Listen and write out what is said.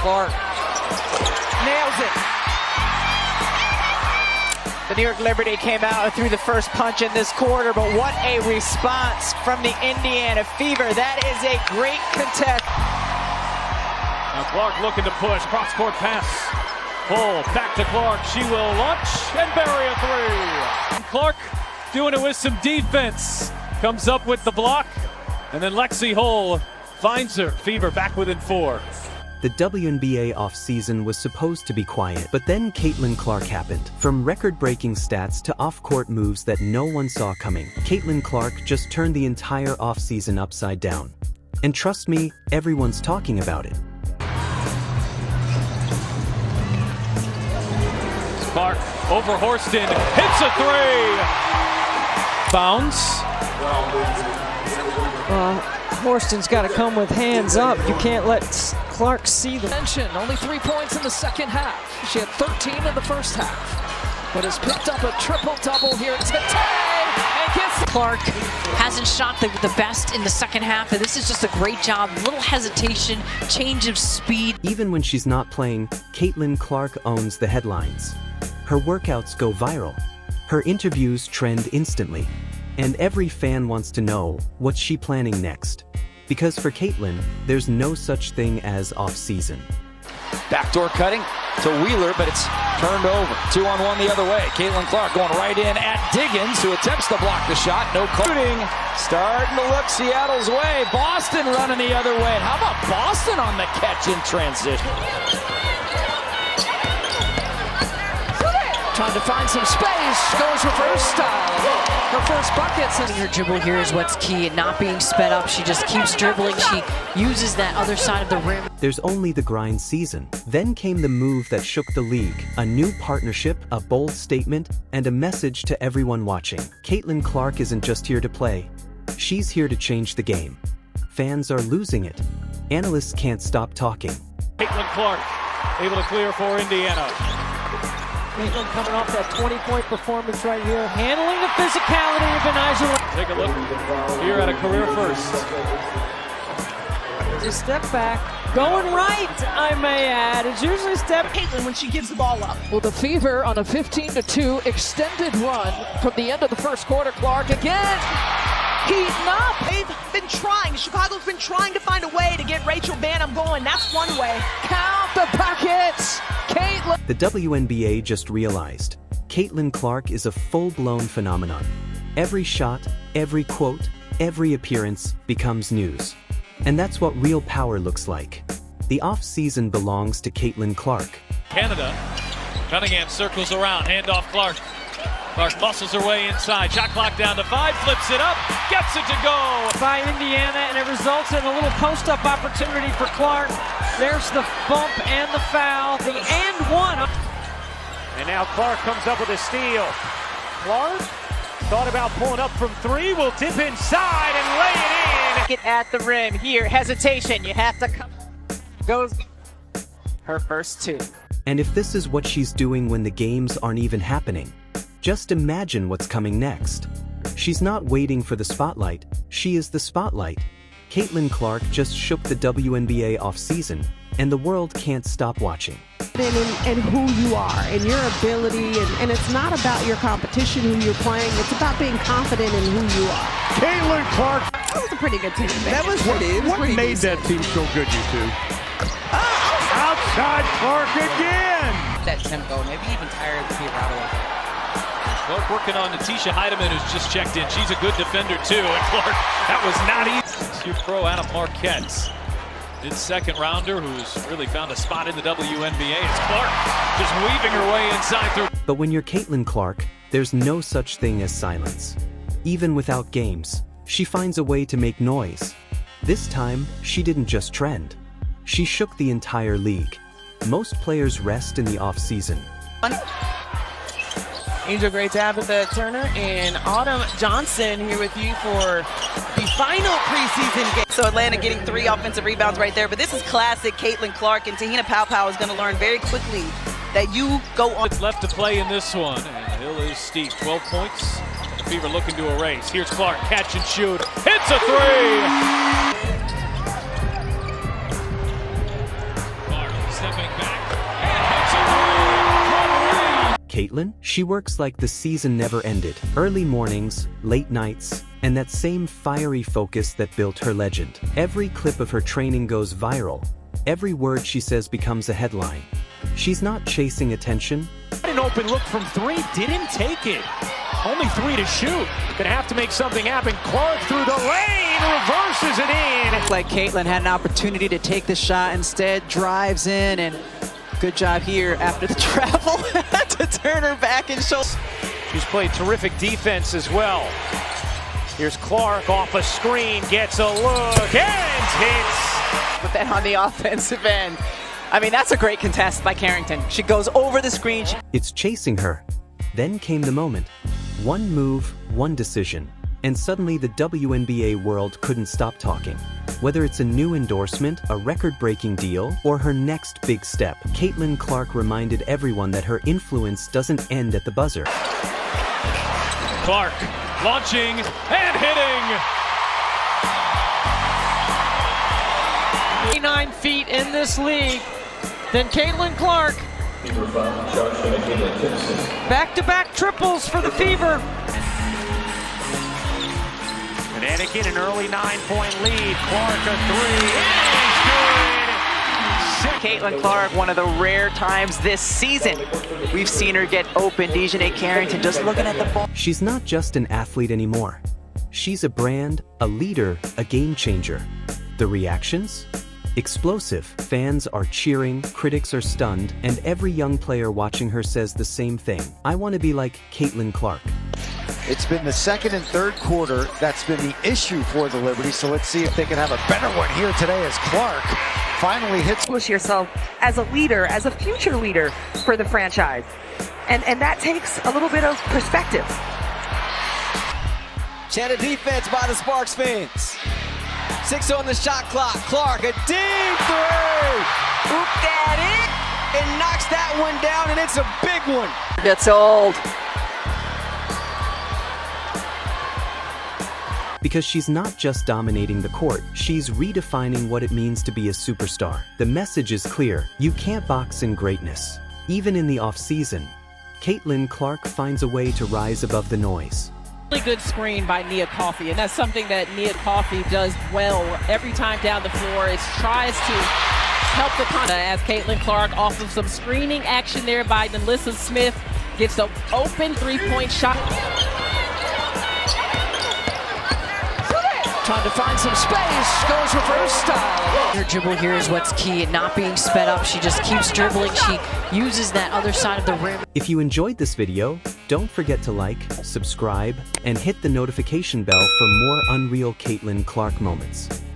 Clark nails it. The New York Liberty came out and threw the first punch in this quarter, but what a response from the Indiana Fever. That is a great contest. Now Clark looking to push, cross-court pass. Pull, back to Clark. She will launch and bury a three. Clark doing it with some defense. Comes up with the block, and then Lexi Hull finds her. Fever back within 4. The WNBA offseason was supposed to be quiet, but then Caitlin Clark happened. From record-breaking stats to off-court moves that no one saw coming, Caitlin Clark just turned the entire offseason upside down. And trust me, everyone's talking about it. Clark over Horston, hits a 3! Bounce. Horston's got to come with hands up. You can't let Clark see the Mention only 3 points in the second half. She had 13 in the first half, but has picked up a triple-double here today and gets Clark hasn't shot the best in the second half, and this is just a great job. Little hesitation, change of speed. Even when she's not playing, Caitlin Clark owns the headlines. Her workouts go viral. Her interviews trend instantly. And every fan wants to know what's she planning next. Because for Caitlin, there's no such thing as off-season. Backdoor cutting to Wheeler, but it's turned over. 2-on-1 the other way. Caitlin Clark going right in at Diggins, who attempts to block the shot. No shooting. Starting to look Seattle's way. Boston running the other way. How about Boston on the catch in transition? trying to find some space, goes reverse style. Her first buckets. Her dribble here is what's key, and not being sped up. She just keeps dribbling. She uses that other side of the rim. There's only the grind season. Then came the move that shook the league. A new partnership, a bold statement, and a message to everyone watching. Caitlin Clark isn't just here to play. She's here to change the game. Fans are losing it. Analysts can't stop talking. Caitlin Clark able to clear for Indiana. Caitlin coming off that 20-point performance right here, handling the physicality of Beniza. Take a look here at a career first. Just step back, going right, I may add. It's usually step. Caitlin when she gives the ball up. Well, the Fever on a 15-2 extended run from the end of the first quarter. Clark again. Heating up. They've been trying. Chicago's been trying to find a way to get Rachel Banham going. That's one way. Count the packets. Caitlin. The WNBA just realized Caitlin Clark is a full-blown phenomenon. Every shot, every quote, every appearance becomes news. And that's what real power looks like. The off-season belongs to Caitlin Clark. Canada. Cunningham circles around. Handoff Clark. Clark muscles her way inside. Shot clock down to 5. Flips it up. Gets it to go. By Indiana, and it results in a little post-up opportunity for Clark. There's the bump and the foul. The and one. And now Clark comes up with a steal. Clark thought about pulling up from 3. Will dip inside and lay it in. Get at the rim here. Hesitation. You have to come. Goes her first 2. And if this is what she's doing when the games aren't even happening, just imagine what's coming next. She's not waiting for the spotlight, she is the spotlight. Caitlin Clark just shook the WNBA off-season, and the world can't stop watching. And who you are, and your ability, and it's not about your competition, who you're playing, it's about being confident in who you are. Caitlin Clark. That was a pretty good team. That was What made that team so good, you two? Outside Clark again! That tempo, maybe even tired of being out a little bit. Clark working on Natisha Heidemann, who's just checked in. She's a good defender, too. And Clark, that was not easy. Your pro Anna Marquette, mid-second rounder, who's really found a spot in the WNBA. It's Clark just weaving her way inside through. But when you're Caitlin Clark, there's no such thing as silence. Even without games, she finds a way to make noise. This time, she didn't just trend. She shook the entire league. Most players rest in the off-season. Angel Gray, Tabitha Turner, and Autumn Johnson here with you for the final preseason game. So Atlanta getting 3 offensive rebounds right there, but this is classic Caitlin Clark, and Tahina Paopao is going to learn very quickly that you go on. It's left to play in this one, and the hill is steep. 12 points. The Fever looking to erase. Here's Clark, catch and shoot. Hits a 3! Caitlin? She works like the season never ended. Early mornings, late nights, and that same fiery focus that built her legend. Every clip of her training goes viral. Every word she says becomes a headline. She's not chasing attention. An open look from three, didn't take it. Only 3 to shoot. Gonna have to make something happen. Clark through the lane, reverses it in. Like Caitlin had an opportunity to take the shot, instead drives in, and good job here after the travel to turn her back and show. She's played terrific defense as well. Here's Clark off a screen, gets a look, and hits. But then on the offensive end, I mean, that's a great contest by Carrington. She goes over the screen. It's chasing her. Then came the moment. One move, one decision, and suddenly the WNBA world couldn't stop talking. Whether it's a new endorsement, a record-breaking deal, or her next big step, Caitlin Clark reminded everyone that her influence doesn't end at the buzzer. Clark launching and hitting. 89 feet in this league. Then Caitlin Clark. Back-to-back triples for the Fever. And Anakin, an early 9-point lead. Clark a three. And Caitlin Clark, one of the rare times this season we've seen her get open. Dejanay Carrington just looking at the ball. She's not just an athlete anymore. She's a brand, a leader, a game changer. The reactions? Explosive. Fans are cheering, critics are stunned, and every young player watching her says the same thing. I want to be like Caitlin Clark. It's been the second and third quarter that's been the issue for the Liberty, so let's see if they can have a better one here today as Clark finally hits. Push yourself as a leader, as a future leader for the franchise. And that takes a little bit of perspective. Channel defense by the Sparks fans. 6 on the shot clock. Clark, a deep three. Oop that in. And knocks that one down, and it's a big one. Gets old. Because she's not just dominating the court, she's redefining what it means to be a superstar. The message is clear: you can't box in greatness. Even in the off-season, Caitlin Clark finds a way to rise above the noise. Really good screen by Nia Coffey, and that's something that Nia Coffey does well every time down the floor. Is tries to help the contact as Caitlin Clark off of some screening action there by Melissa Smith gets the open three-point shot. Trying to find some space, goes reverse style. Her dribble here is what's key, and not being sped up. She just keeps dribbling. She uses that other side of the rim. If you enjoyed this video, don't forget to like, subscribe, and hit the notification bell for more unreal Caitlin Clark moments.